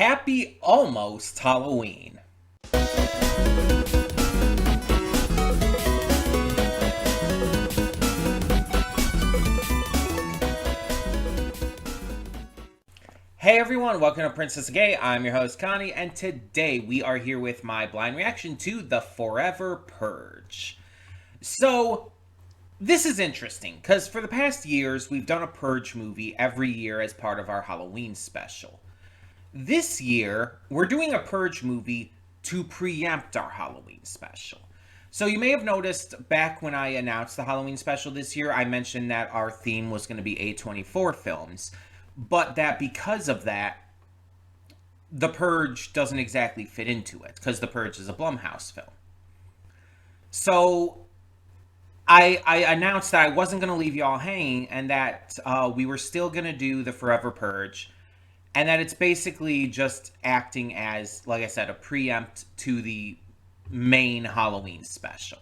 Happy almost Halloween. Hey everyone, welcome to Princess Gay. I'm your host Connie, and today we are here with my blind reaction to the Forever Purge. So, this is interesting, because for the past years, we've done a Purge movie every year as part of our Halloween special. This year, we're doing a Purge movie to preempt our Halloween special. So you may have noticed back when I announced the Halloween special this year, I mentioned that our theme was going to be A24 films, but that because of that, The Purge doesn't exactly fit into it, because The Purge is a Blumhouse film. So I announced that I wasn't going to leave y'all hanging, and that we were still going to do the Forever Purge, and that it's basically just acting as, like I said, a preempt to the main Halloween special.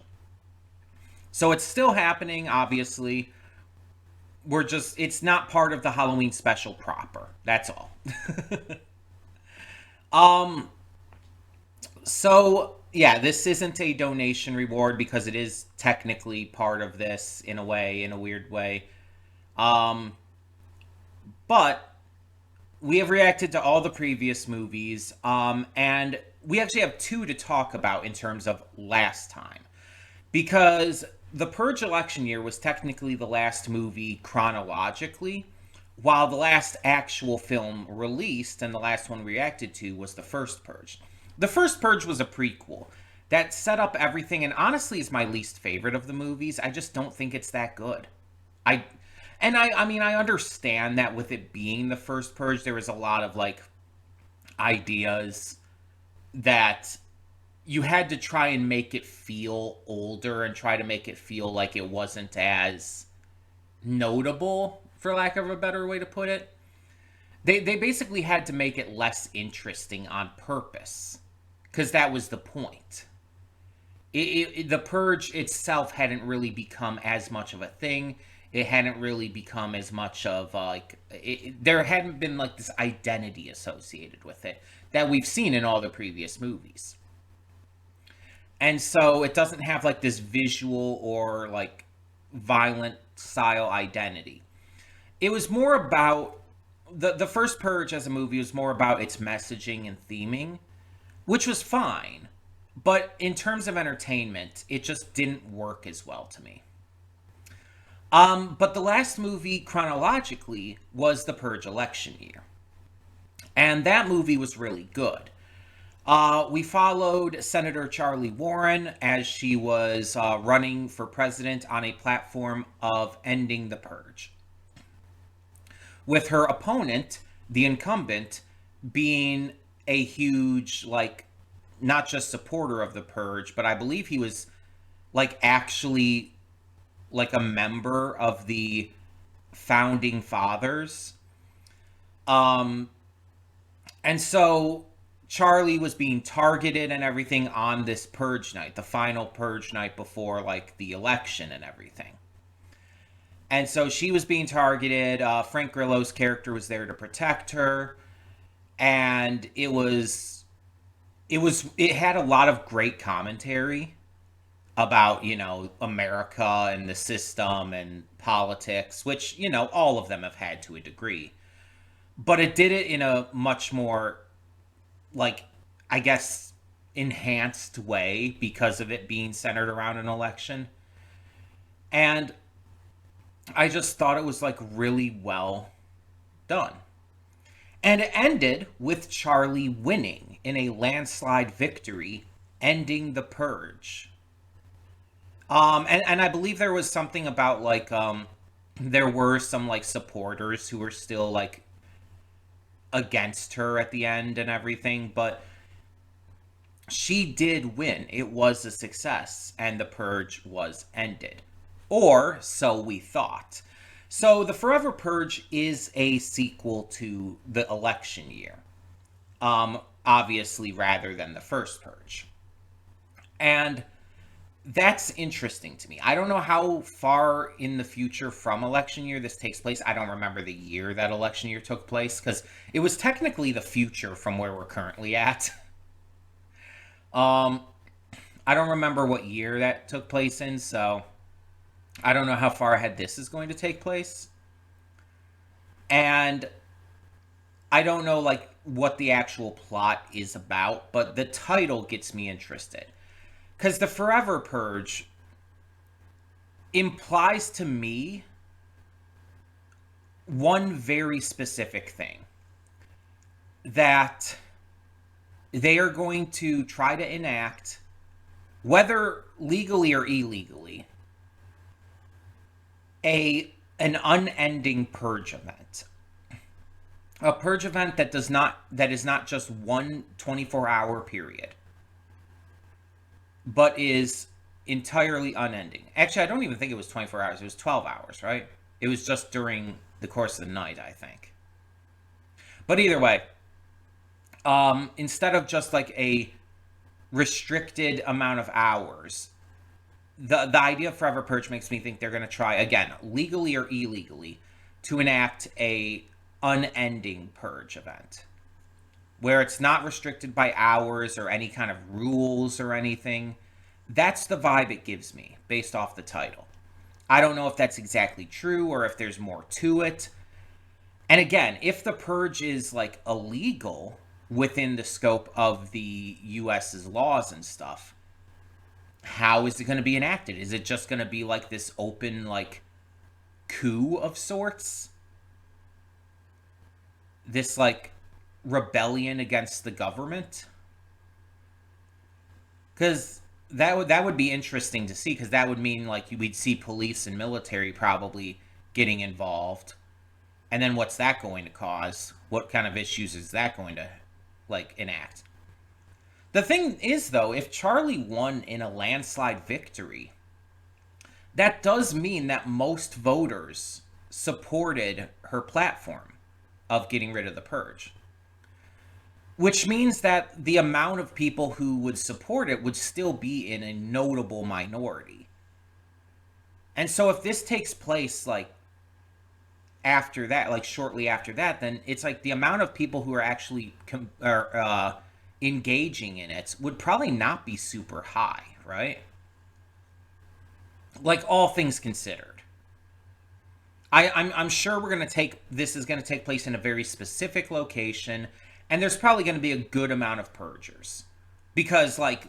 So it's still happening, obviously. It's not part of the Halloween special proper. That's all. um, so, yeah, this isn't a donation reward because it is technically part of this in a way, in a weird way. But we have reacted to all the previous movies, and we actually have two to talk about in terms of last time. Because the Purge election year was technically the last movie chronologically, while the last actual film released and the last one we reacted to was the first Purge. The first Purge was a prequel that set up everything, and honestly is my least favorite of the movies. I just don't think it's that good. I mean, I understand that with it being the first Purge, there was a lot of, like, ideas that you had to try and make it feel older and try to make it feel like it wasn't as notable, for lack of a better way to put it. They basically had to make it less interesting on purpose, because that was the point. The Purge itself hadn't really become as much of a thing. It hadn't really become as much of, there hadn't been, like, this identity associated with it that we've seen in all the previous movies. And so it doesn't have, like, this visual or, like, violent style identity. It was more about, the first Purge as a movie was more about its messaging and theming, which was fine. But in terms of entertainment, it just didn't work as well to me. But the last movie, chronologically, was the Purge election year. And that movie was really good. We followed Senator Charlie Warren as she was running for president on a platform of ending the Purge, with her opponent, the incumbent, being a huge, like, not just supporter of the Purge, but I believe he was, like, actually, like, a member of the founding fathers. And so Charlie was being targeted and everything on this Purge night, the final Purge night before, like, the election and everything. And so she was being targeted. Frank Grillo's character was there to protect her. And it had a lot of great commentary about, America and the system and politics, which, all of them have had to a degree. But it did it in a much more, like, I guess, enhanced way because of it being centered around an election. And I just thought it was, like, really well done. And it ended with Charlie winning in a landslide victory, ending the Purge. And I believe there was something about, like, there were some, like, supporters who were still, like, against her at the end and everything, but she did win. It was a success, and the Purge was ended. Or so we thought. So the Forever Purge is a sequel to the election year. Obviously, rather than the first Purge. And That's interesting to me. I don't know how far in the future from election year this takes place. I don't remember the year that election year took place because it was technically the future from where we're currently at. Um, I don't remember what year that took place in, so I don't know how far ahead this is going to take place. And I don't know like what the actual plot is about, but the title gets me interested. Cuz the Forever Purge implies to me one very specific thing, that they are going to try to enact, whether legally or illegally, a an unending purge event. A purge event that is not just one 24-hour period, but is entirely unending. Actually, I don't even think it was 24 hours. It was 12 hours, right? It was just during the course of the night, I think. But either way, instead of just like a restricted amount of hours, the idea of Forever Purge makes me think they're going to try again, legally or illegally, to enact a unending purge event where it's not restricted by hours or any kind of rules or anything. That's the vibe it gives me based off the title. I don't know if that's exactly true or if there's more to it. And again, if the purge is like illegal within the scope of the US's laws and stuff, how is it going to be enacted? Is it just going to be like this open like coup of sorts? This like rebellion against the government? Cuz that would be interesting to see, cuz that would mean like we'd see police and military probably getting involved. And then what's that going to cause? What kind of issues is that going to like enact? The thing is though, if Charlie won in a landslide victory, that does mean that most voters supported her platform of getting rid of the purge. Which means that the amount of people who would support it would still be in a notable minority. And so if this takes place like after that, like shortly after that, then it's like the amount of people who are actually engaging in it would probably not be super high, right? Like all things considered. I'm sure we're gonna take this is gonna take place in a very specific location, and there's probably gonna be a good amount of purgers, because like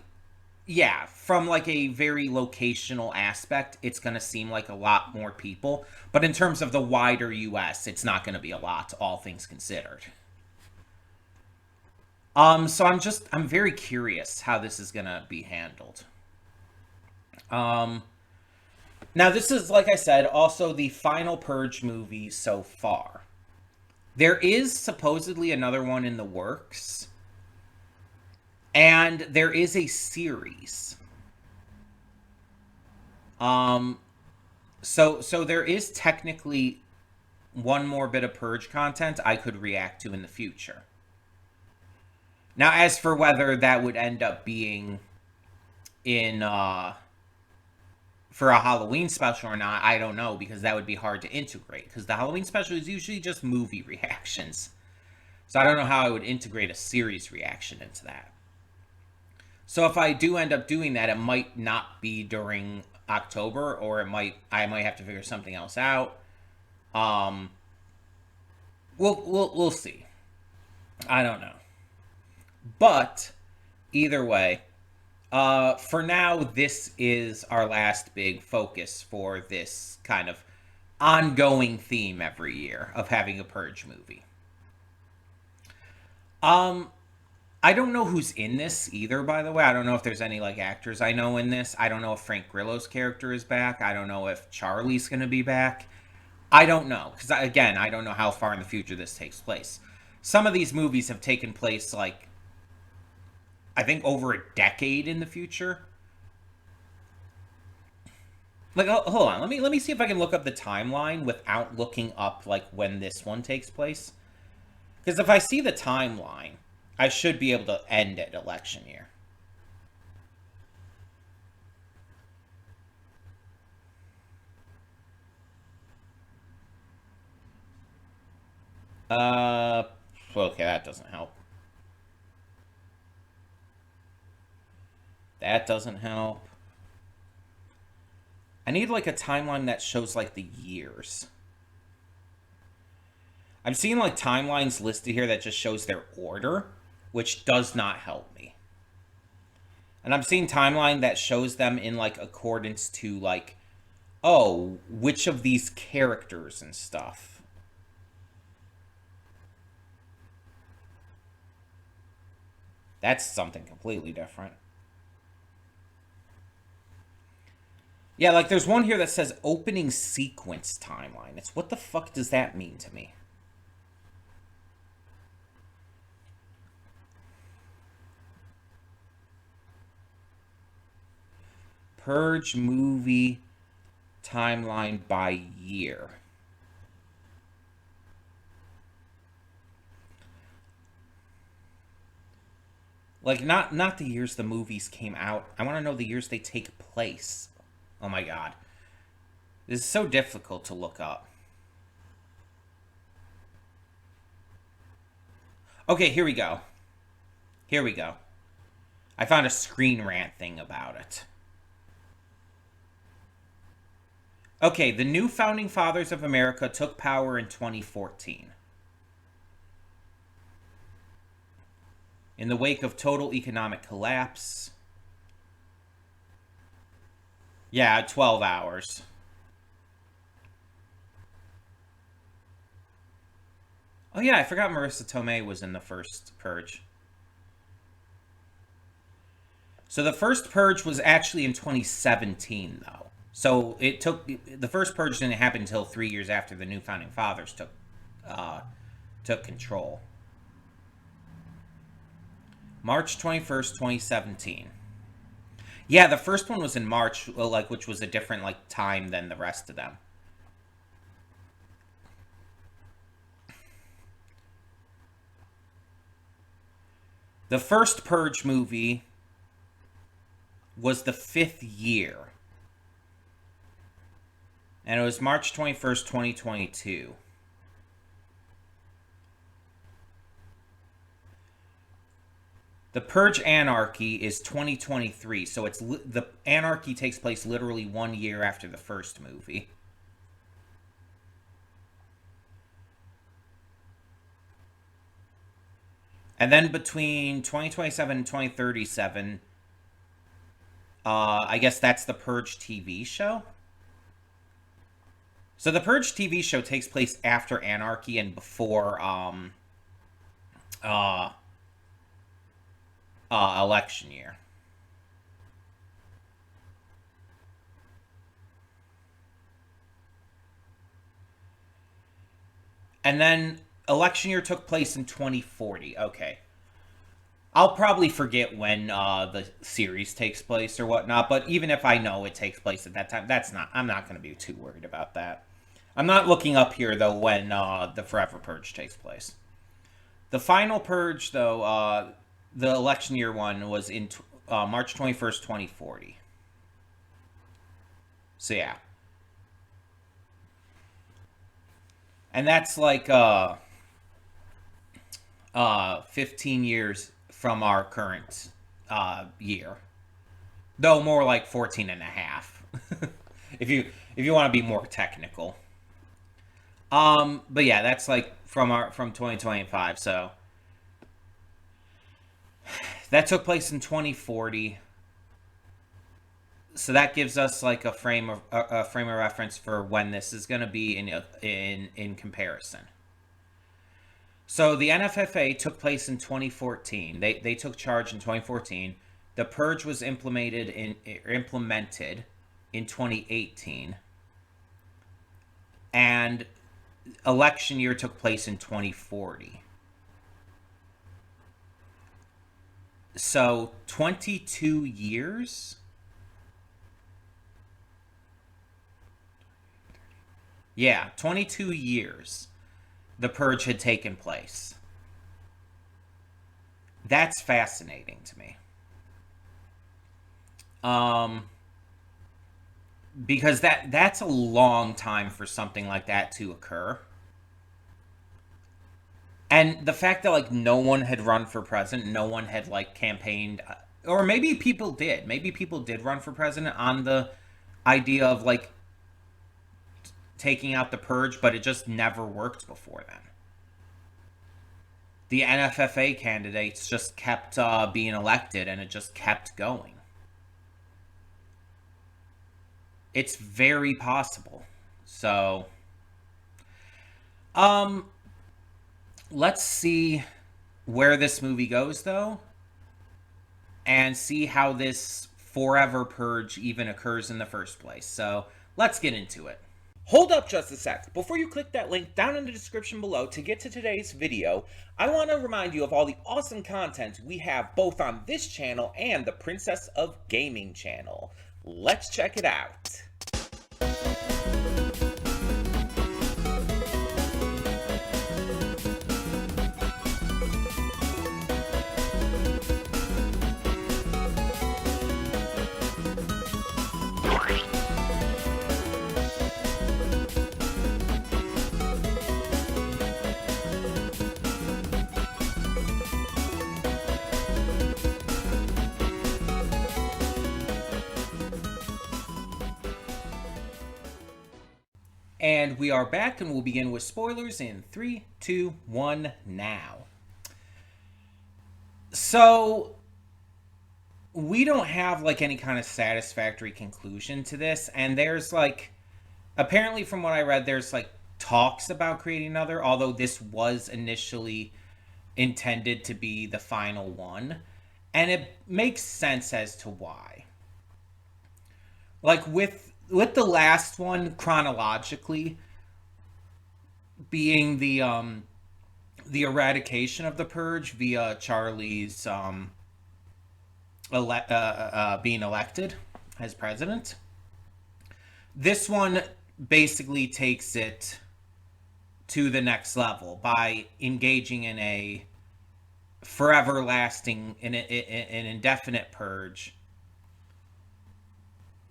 yeah, from like a very locational aspect, it's gonna seem like a lot more people, but in terms of the wider U.S., it's not gonna be a lot, all things considered. So I'm very curious how this is gonna be handled. Um, Now, this is, like I said, also the final Purge movie so far. There is supposedly another one in the works, and there is a series. Um, so there is technically one more bit of Purge content I could react to in the future. Now, as for whether that would end up being in for a Halloween special or not, I don't know, because that would be hard to integrate, because the Halloween special is usually just movie reactions. So I don't know how I would integrate a series reaction into that. So if I do end up doing that, it might not be during October, or I might have to figure something else out. Um, we'll see. I don't know, but either way, for now, this is our last big focus for this kind of ongoing theme every year of having a Purge movie. Um, I don't know who's in this either, by the way. I don't know if there's any like actors I know in this. I don't know if Frank Grillo's character is back. I don't know if Charlie's going to be back. I don't know, because again, I don't know how far in the future this takes place. Some of these movies have taken place like I think over a decade in the future. Like, hold on, let me see if I can look up the timeline without looking up like when this one takes place. Because if I see the timeline, I should be able to end at election year. Uh, okay, that doesn't help. That doesn't help. I need like a timeline that shows like the years. I'm seeing like timelines listed here that just shows their order, which does not help me. And I'm seeing timeline that shows them in like accordance to like, oh, which of these characters and stuff. That's something completely different. Yeah, like there's one here that says opening sequence timeline. It's what the fuck does that mean to me? Purge movie timeline by year. Like not the years the movies came out. I want to know the years they take place. Oh my god. This is so difficult to look up. Okay, here we go. Here we go. I found a Screen Rant thing about it. Okay, the new founding fathers of America took power in 2014. In the wake of total economic collapse. Yeah, 12 hours. Oh yeah, I forgot Marissa Tomei was in the first Purge. So the first Purge was actually in 2017, though. So it took the first Purge didn't happen until 3 years after the new founding fathers uh, took control. March 21st, 2017. Yeah, the first one was in March, like which was a different like time than the rest of them. The first Purge movie was the 5th year. And it was March 21st, 2022. The Purge Anarchy is 2023, so the Anarchy takes place literally 1 year after the first movie. And then between 2027 and 2037, I guess that's the Purge TV show. So the Purge TV show takes place after Anarchy and before uh, election year. And then election year took place in 2040. Okay. I'll probably forget when the series takes place or whatnot, but even if I know it takes place at that time, I'm not going to be too worried about that. I'm not looking up here, though, when the Forever Purge takes place. The final Purge, though, the election year one was in March 21st, 2040. So, yeah. And that's like 15 years from our current year. Though more like 14 and a half. if you want to be more technical. But yeah, that's like from 2025. So that took place in 2040. So that gives us like a frame of reference for when this is going to be in comparison. So the NFFA took place in 2014. They took charge in 2014. The Purge was implemented in 2018. And election year took place in 2040. So 22 years? Yeah, 22 years the Purge had taken place. That's fascinating to me. Um, because that's a long time for something like that to occur. And the fact that like no one had run for president, no one had like campaigned, or maybe people did. Maybe people did run for president on the idea of like taking out the purge, but it just never worked before then. The NFFA candidates just kept being elected, and it just kept going. It's very possible. So, um, let's see where this movie goes, though, and see how this forever purge even occurs in the first place. So, let's get into it. Hold up just a sec. Before you click that link down in the description below to get to today's video, I want to remind you of all the awesome content we have both on this channel and the Princess of Gaming channel. Let's check it out. And we are back, and we'll begin with spoilers in 3, 2, 1, now. So, we don't have, like, any kind of satisfactory conclusion to this, and there's, like, apparently from what I read, there's, like, talks about creating another, although this was initially intended to be the final one, and it makes sense as to why. Like, with the last one chronologically being the eradication of the purge via Charlie's being elected as president, this one basically takes it to the next level by engaging in a forever lasting, an indefinite purge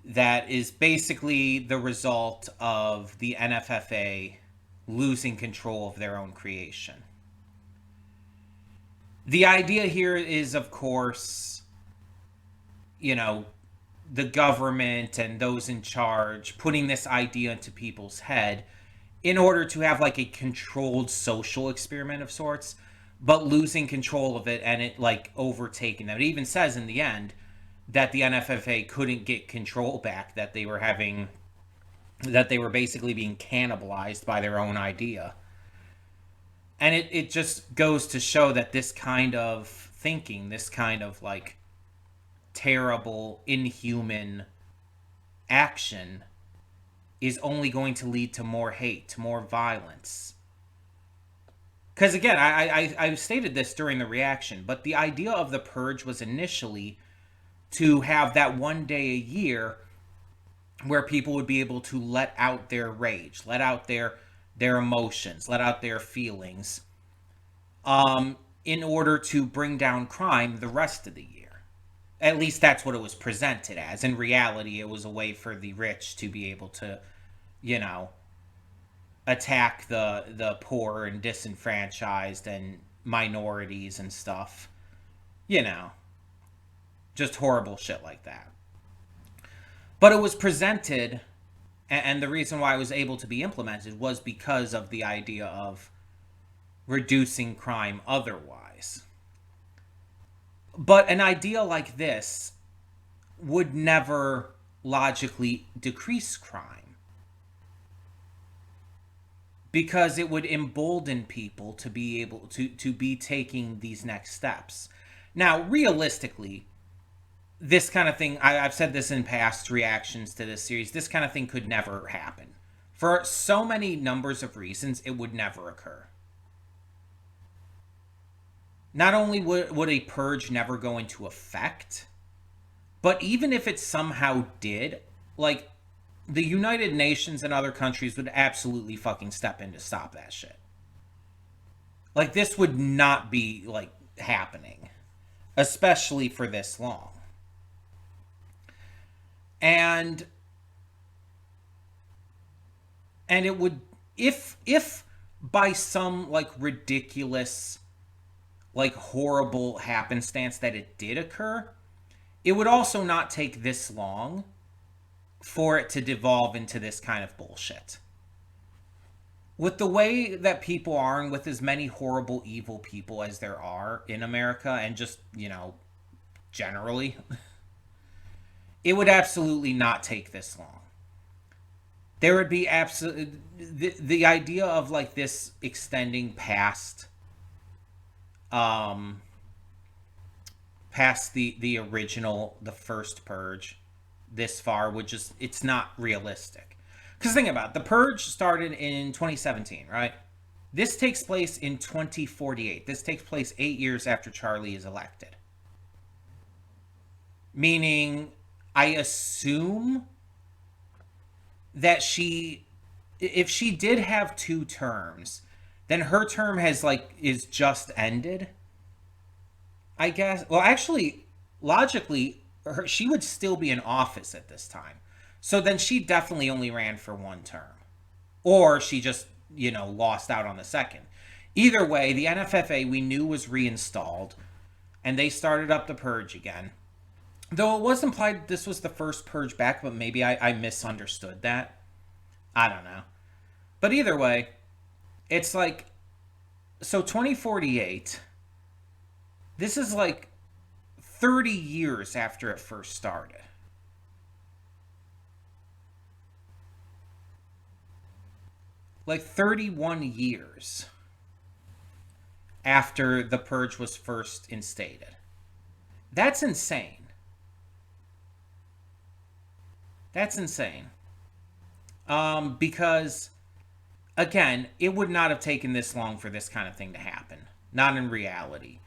that is basically the result of the NFFA losing control of their own creation. The idea here is, of course, you know, the government and those in charge putting this idea into people's head in order to have like a controlled social experiment of sorts, but losing control of it and it like overtaking them. It even says in the end that the NFFA couldn't get control back, that they were basically being cannibalized by their own idea. And it just goes to show that this kind of thinking, this kind of like terrible, inhuman action is only going to lead to more hate, to more violence. Because again, I stated this during the reaction, but the idea of the purge was initially to have that one day a year where people would be able to let out their rage, let out their emotions, let out their feelings, in order to bring down crime the rest of the year. At least that's what it was presented as. In reality, it was a way for the rich to be able to, you know, attack the poor and disenfranchised and minorities and stuff. You know, just horrible shit like that. But it was presented, and the reason why it was able to be implemented was because of the idea of reducing crime otherwise. But an idea like this would never logically decrease crime, because it would embolden people to be able to be taking these next steps. Now, realistically, this kind of thing, I've said this in past reactions to this series, this kind of thing could never happen. For so many numbers of reasons, it would never occur. Not only would a purge never go into effect, but even if it somehow did, like, the United Nations and other countries would absolutely fucking step in to stop that shit. Like, this would not be, like, happening. Especially for this long. And it would, if by some like ridiculous, like horrible happenstance that it did occur, it would also not take this long for it to devolve into this kind of bullshit. With the way that people are, and with as many horrible, evil people as there are in America, and just, generally, it would absolutely not take this long. There would be absolutely the idea of like this extending um past the original, the first Purge, this far would just, it's not realistic. Because think about it, the Purge started in 2017, right? This takes place in 2048. This takes place 8 years after Charlie is elected. Meaning, I assume that if she did have 2 terms, then her term is just ended, I guess. Well, actually, logically, she would still be in office at this time. So then she definitely only ran for 1 term. Or she just, lost out on the second. Either way, the NFFA we knew was reinstalled, and they started up the Purge again. Though it was implied this was the first Purge back, but maybe I misunderstood that. I don't know. But either way, it's like, so 2048, this is like 30 years after it first started. Like 31 years after the Purge was first instated. That's insane. That's insane. Because, again, it would not have taken this long for this kind of thing to happen. Not in reality.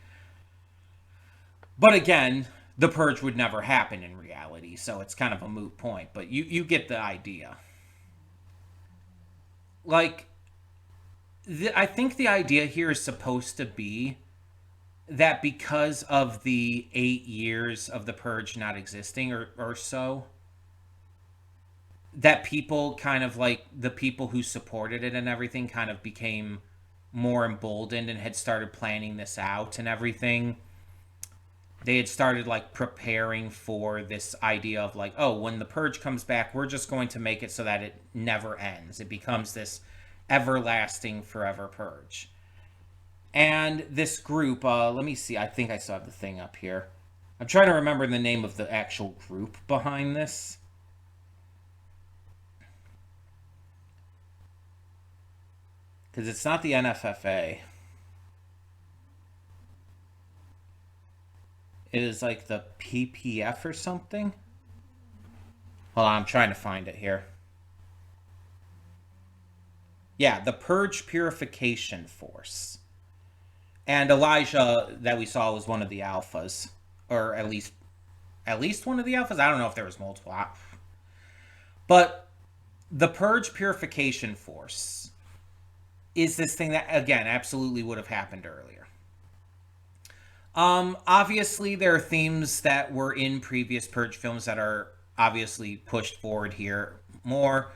But again, the Purge would never happen in reality, so it's kind of a moot point. But you get the idea. Like, I think the idea here is supposed to be that because of the 8 years of the Purge not existing, or so, that people kind of like the people who supported it and everything kind of became more emboldened and had started planning this out and everything. They had started like preparing for this idea of like, oh, when the Purge comes back, we're just going to make it so that it never ends. It becomes this everlasting, forever Purge. And this group, let me see, I think I still have the thing up here. I'm trying to remember the name of the actual group behind this. Because it's not the NFFA. It is like the PPF or something. Hold on, I'm trying to find it here. Yeah, the Purge Purification Force. And Elijah that we saw was one of the alphas, or at least one of the alphas. I don't know if there was multiple, but the Purge Purification Force is this thing that again absolutely would have happened earlier. Obviously, there are themes that were in previous Purge films that are obviously pushed forward here more,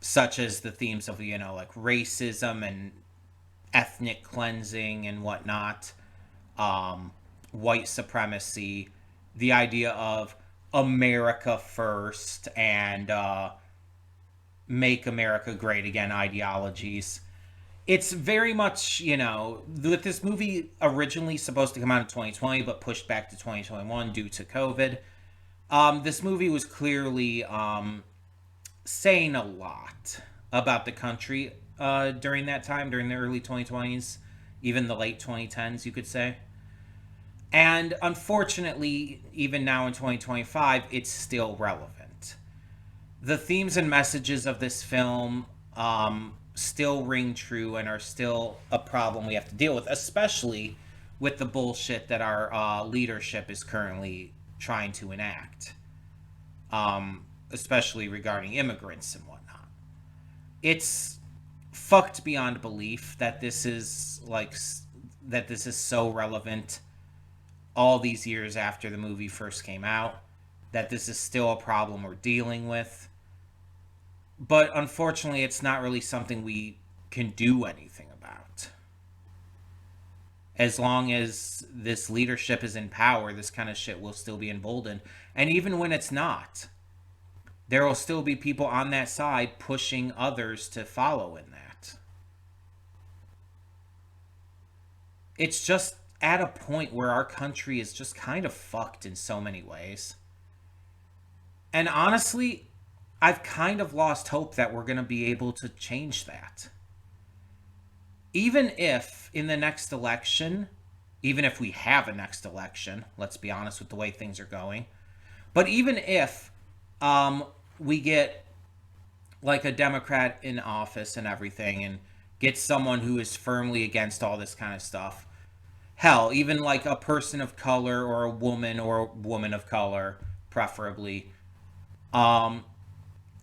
such as the themes of like racism and ethnic cleansing and whatnot, white supremacy, the idea of America first and make America great again ideologies. It's very much, with this movie originally supposed to come out in 2020 but pushed back to 2021 due to COVID. This movie was clearly saying a lot about the country during that time, during the early 2020s, even the late 2010s, you could say. And unfortunately, even now in 2025, it's still relevant. The themes and messages of this film still ring true and are still a problem we have to deal with, especially with the bullshit that our leadership is currently trying to enact, especially regarding immigrants and whatnot. It's fucked beyond belief that this is so relevant all these years after the movie first came out, that this is still a problem we're dealing with. But unfortunately, it's not really something we can do anything As long as this leadership is in power, this kind of shit will still be emboldened. And even when it's not, there will still be people on that side pushing others to follow in that. It's just at a point where our country is just kind of fucked in so many ways. And honestly, I've kind of lost hope that we're going to be able to change that. Even if in the next election, even if we have a next election, let's be honest with the way things are going, but even if we get like a Democrat in office and everything and get someone who is firmly against all this kind of stuff, hell, even like a person of color or a woman of color, preferably, um,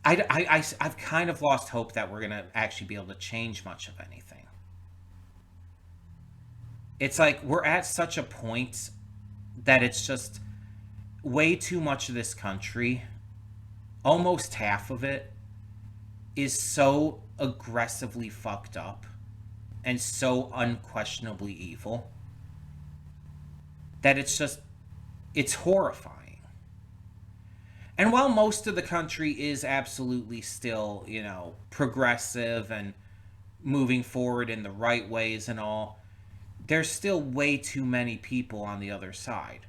I've kind of lost hope that we're going to actually be able to change much of anything. It's like we're at such a point that it's just way too much of this country, almost half of it, is so aggressively fucked up and so unquestionably evil that it's horrifying. And while most of the country is absolutely still, progressive and moving forward in the right ways and all, there's still way too many people on the other side.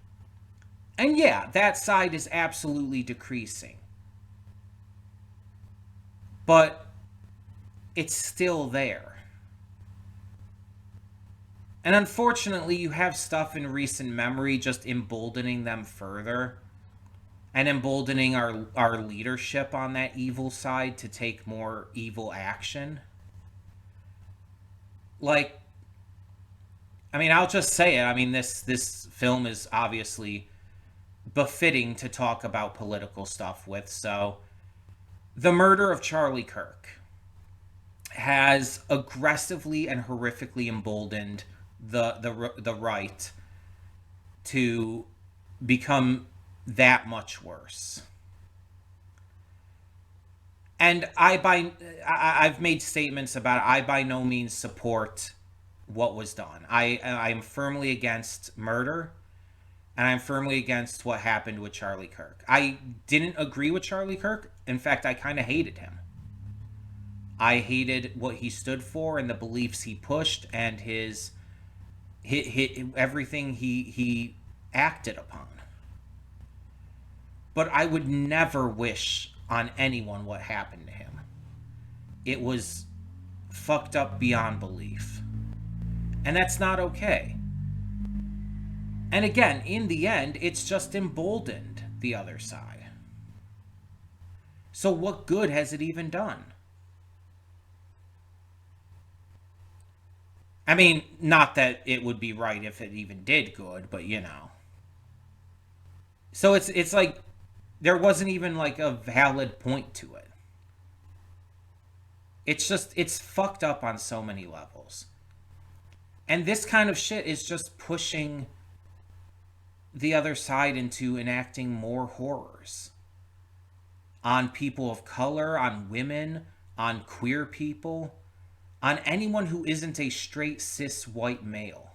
And yeah, that side is absolutely decreasing. But it's still there. And unfortunately, you have stuff in recent memory just emboldening them further and emboldening our leadership on that evil side to take more evil action. Like, I mean, I'll just say it. I mean, this film is obviously befitting to talk about political stuff with. So, the murder of Charlie Kirk has aggressively and horrifically emboldened the right to become that much worse. And I've made statements about it. I by no means support what was done. I am firmly against murder, and I'm firmly against what happened with Charlie Kirk. I didn't agree with Charlie Kirk. In fact, I kind of hated him. I hated what he stood for and the beliefs he pushed and his everything he acted upon. But I would never wish on anyone what happened to him. It was fucked up beyond belief. And that's not okay. And again, in the end, it's just emboldened the other side. So what good has it even done? I mean, not that it would be right if it even did good, but So it's like there wasn't even like a valid point to it. It's fucked up on so many levels. And this kind of shit is just pushing the other side into enacting more horrors on people of color, on women, on queer people, on anyone who isn't a straight cis white male.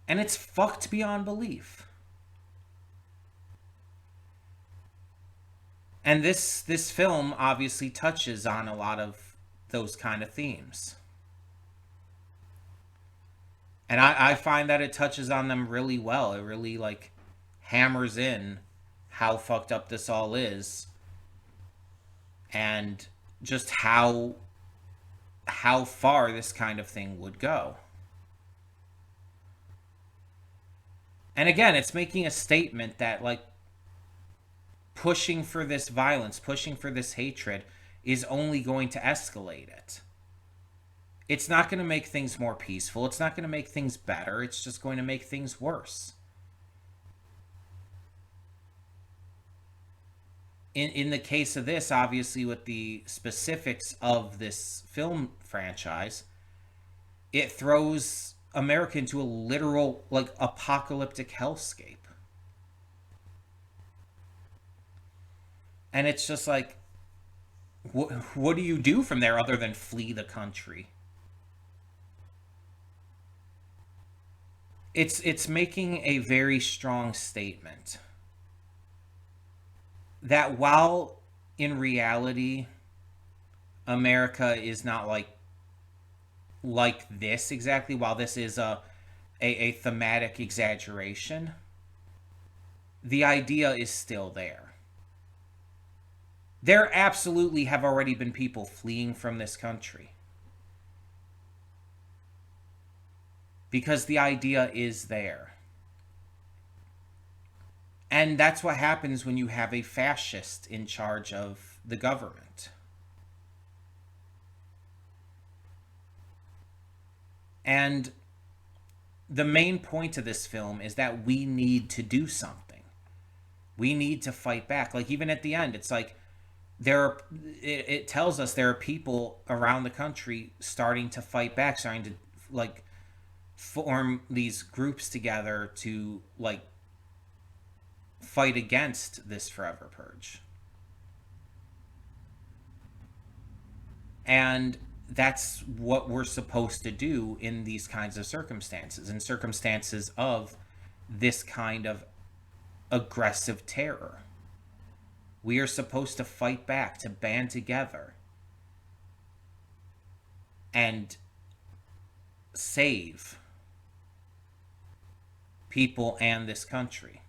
And it's fucked beyond belief. And this film obviously touches on a lot of those kind of themes. And I find that it touches on them really well. It really like hammers in how fucked up this all is and just how far this kind of thing would go. And again, it's making a statement that like pushing for this violence, pushing for this hatred is only going to escalate it. It's not going to make things more peaceful. It's not going to make things better. It's just going to make things worse. In the case of this, obviously, with the specifics of this film franchise, it throws America into a literal, like, apocalyptic hellscape. And it's just like, what do you do from there other than flee the country? It's making a very strong statement that while in reality America is not like this exactly, while this is a thematic exaggeration, the idea is still there. There absolutely have already been people fleeing from this country because the idea is there. And that's what happens when you have a fascist in charge of the government. And the main point of this film is that we need to do something. We need to fight back. Like, even at the end, it's like it tells us there are people around the country starting to fight back, starting to like form these groups together to like fight against this forever purge. And that's what we're supposed to do in these kinds of circumstances, in circumstances of this kind of aggressive terror. We are supposed to fight back, to band together and save people and this country.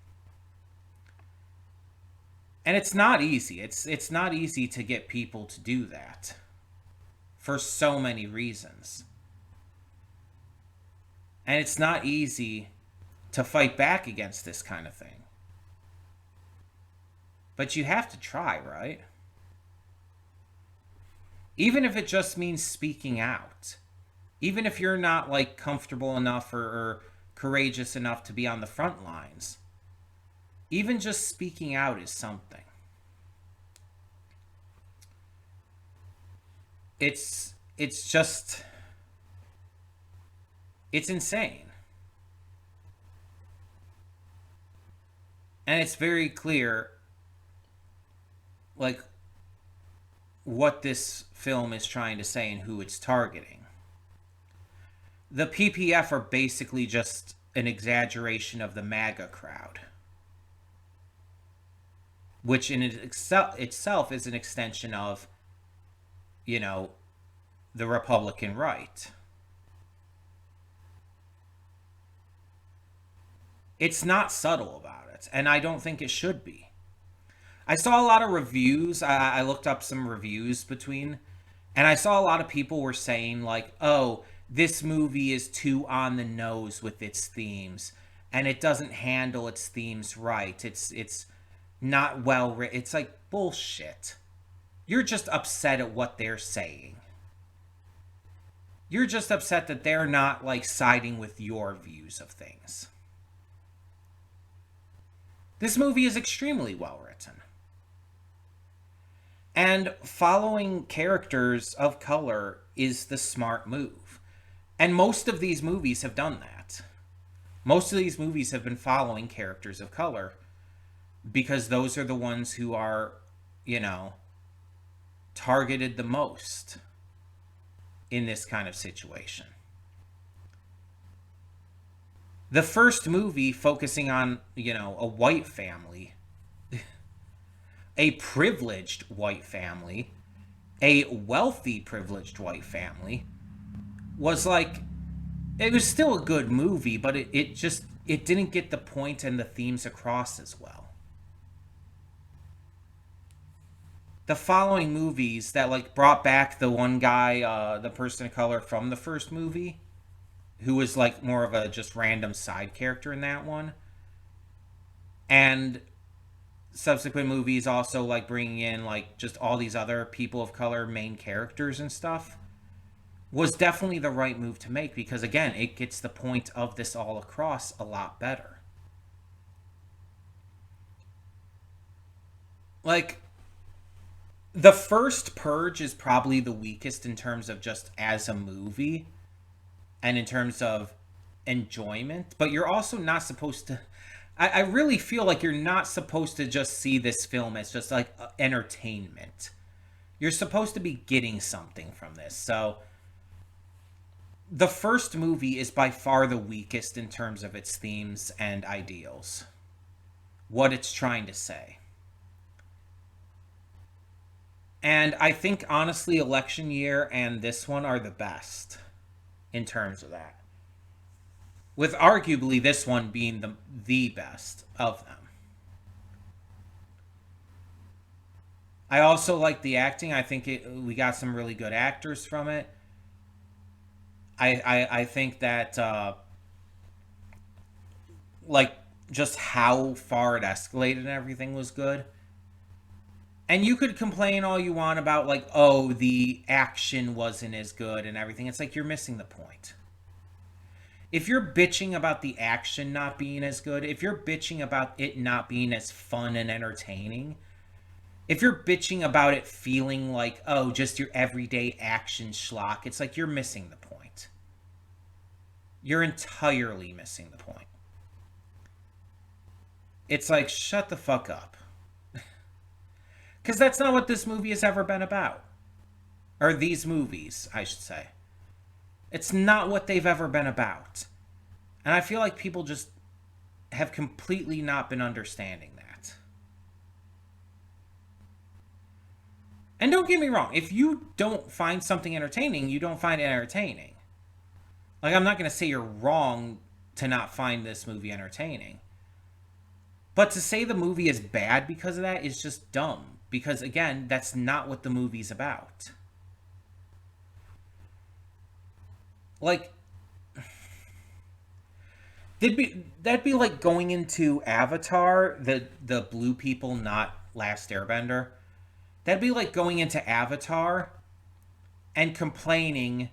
And it's not easy. It's not easy to get people to do that for so many reasons. And it's not easy to fight back against this kind of thing. But you have to try, right? Even if it just means speaking out. Even if you're not like comfortable enough or courageous enough to be on the front lines. Even just speaking out is something. It's just, it's insane. And it's very clear like what this film is trying to say and who it's targeting. The PPF are basically just an exaggeration of the MAGA crowd, which in itself is an extension of, you know, the Republican right. It's not subtle about it, and I don't think it should be. I saw a lot of reviews. I looked up some reviews between, and I saw a lot of people were saying like, "Oh, this movie is too on the nose with its themes, and it doesn't handle its themes right. It's not well written." It's like bullshit. You're just upset at what they're saying. You're just upset that they're not like siding with your views of things. This movie is extremely well written. And following characters of color is the smart move. And most of these movies have done that. Most of these movies have been following characters of color because those are the ones who are, you know, targeted the most in this kind of situation. The first movie focusing on, you know, a white family, a privileged white family, a wealthy privileged white family, was like, it was still a good movie, but it didn't get the point and the themes across as well. The following movies that like brought back the one guy, the person of color from the first movie, who was like more of a just random side character in that one, and subsequent movies also like bringing in like just all these other people of color main characters and stuff, was definitely the right move to make because again, it gets the point of this all across a lot better. Like, the first Purge is probably the weakest in terms of just as a movie and in terms of enjoyment, but you're also not supposed to. I really feel like you're not supposed to just see this film as just like entertainment. You're supposed to be getting something from this. So the first movie is by far the weakest in terms of its themes and ideals, what it's trying to say. And I think, honestly, Election Year and this one are the best in terms of that. With arguably this one being the best of them. I also like the acting. I think we got some really good actors from it. I think that, like, just how far it escalated and everything was good. And you could complain all you want about, like, oh, the action wasn't as good and everything. It's like you're missing the point. If you're bitching about the action not being as good, if you're bitching about it not being as fun and entertaining, if you're bitching about it feeling like, oh, just your everyday action schlock, it's like you're missing the point. You're entirely missing the point. It's like, shut the fuck up. Because that's not what this movie has ever been about. Or these movies, I should say. It's not what they've ever been about. And I feel like people just have completely not been understanding that. And don't get me wrong, if you don't find something entertaining, you don't find it entertaining. Like, I'm not going to say you're wrong to not find this movie entertaining. But to say the movie is bad because of that is just dumb. Because, again, that's not what the movie's about. Like, that'd be like going into Avatar, the blue people, not Last Airbender. That'd be like going into Avatar and complaining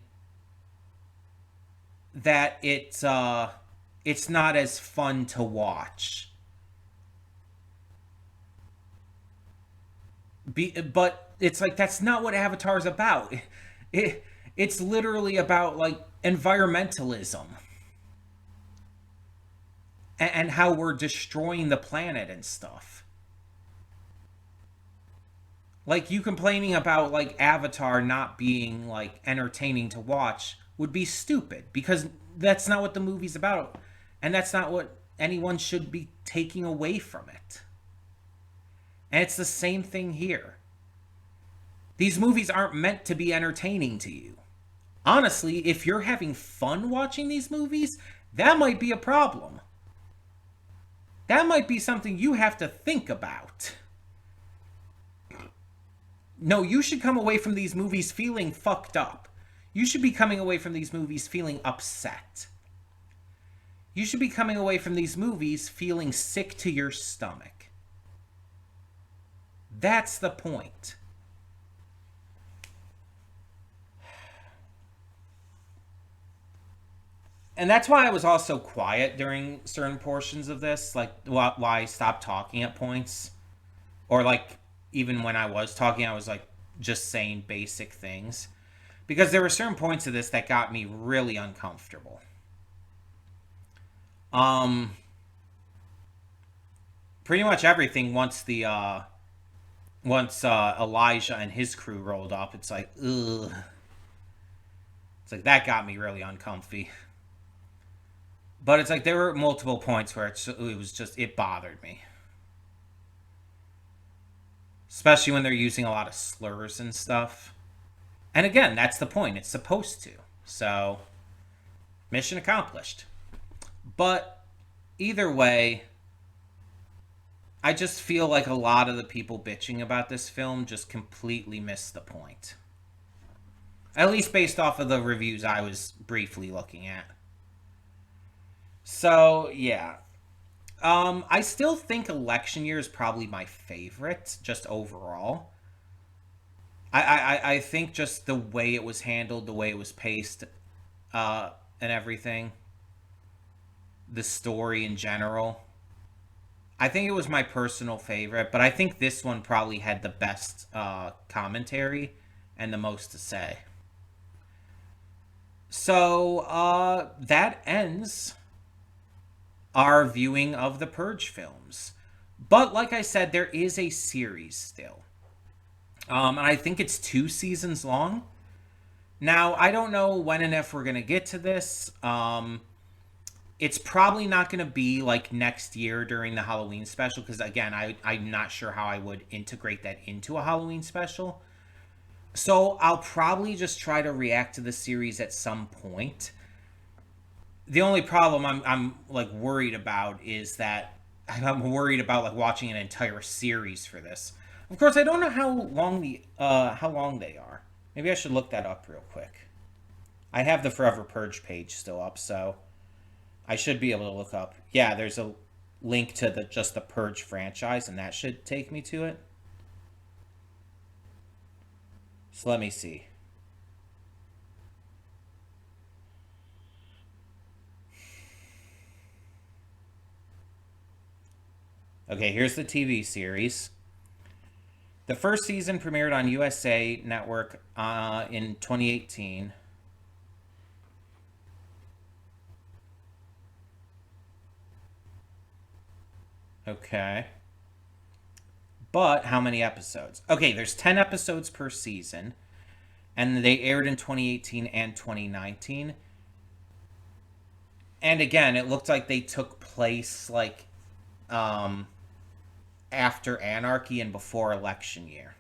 that it's not as fun to watch. But it's like, that's not what Avatar's about. It's literally about, like, environmentalism and how we're destroying the planet and stuff. Like, you complaining about, like, Avatar not being, like, entertaining to watch would be stupid, because that's not what the movie's about, and that's not what anyone should be taking away from it. And it's the same thing here. These movies aren't meant to be entertaining to you. Honestly, if you're having fun watching these movies, that might be a problem. That might be something you have to think about. No, you should come away from these movies feeling fucked up. You should be coming away from these movies feeling upset. You should be coming away from these movies feeling sick to your stomach. That's the point. And that's why I was also quiet during certain portions of this, like why I stopped talking at points, or like even when I was talking, I was like just saying basic things, because there were certain points of this that got me really uncomfortable. Pretty much everything once Elijah and his crew rolled up, it's like, ugh. It's like that got me really uncomfy. But it's like there were multiple points where it bothered me. Especially when they're using a lot of slurs and stuff. And again, that's the point. It's supposed to. So, mission accomplished. But either way, I just feel like a lot of the people bitching about this film just completely missed the point. At least based off of the reviews I was briefly looking at. So, yeah. I still think Election Year is probably my favorite, just overall. I think just the way it was handled, the way it was paced, and everything. The story in general. I think it was my personal favorite, but I think this one probably had the best commentary and the most to say. So, that ends our viewing of the Purge films. But like I said, there is a series still. And I think it's 2 seasons long. Now, I don't know when and if we're going to get to this. It's probably not going to be like next year during the Halloween special because, again, I'm not sure how I would integrate that into a Halloween special. So I'll probably just try to react to the series at some point. The only problem I'm like worried about is that I'm worried about like watching an entire series for this. Of course, I don't know how long they are. Maybe I should look that up real quick. I have the Forever Purge page still up, so I should be able to look up. Yeah, there's a link to the just the Purge franchise, and that should take me to it. So let me see. Okay, here's the TV series. The first season premiered on USA Network in 2018. Okay. But how many episodes? Okay, there's 10 episodes per season, and they aired in 2018 and 2019. And again, it looked like they took place like um, after Anarchy and before election year.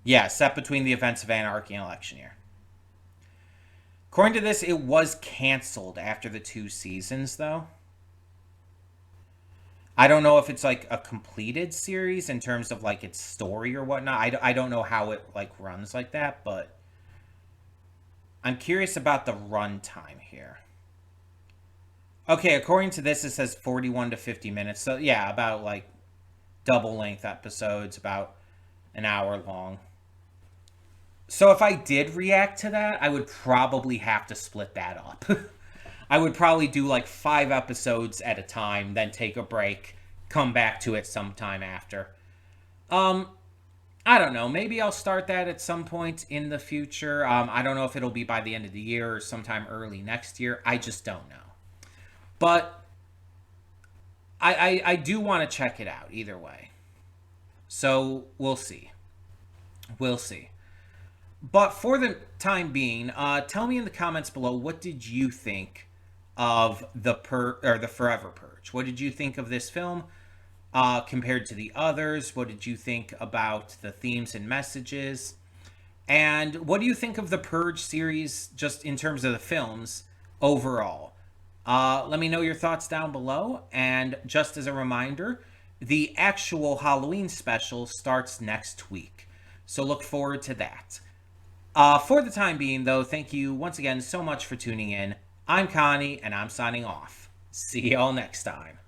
Yeah, set between the events of Anarchy and election year. According to this, it was canceled after the 2 seasons, though. I don't know if it's like a completed series in terms of like its story or whatnot. I don't know how it like runs like that, but I'm curious about the runtime here. Okay, according to this, it says 41 to 50 minutes. So yeah, about like double length episodes, about an hour long. So if I did react to that, I would probably have to split that up. I would probably do like 5 episodes at a time, then take a break, come back to it sometime after. Um, I don't know. Maybe I'll start that at some point in the future. I don't know if it'll be by the end of the year or sometime early next year. I just don't know. But I do want to check it out either way. So we'll see. We'll see. But for the time being, tell me in the comments below, what did you think of the Forever Purge? What did you think of this film compared to the others? What did you think about the themes and messages? And what do you think of the Purge series just in terms of the films overall? Let me know your thoughts down below. And just as a reminder, the actual Halloween special starts next week. So look forward to that. For the time being, though, thank you once again so much for tuning in. I'm Connie, and I'm signing off. See y'all next time.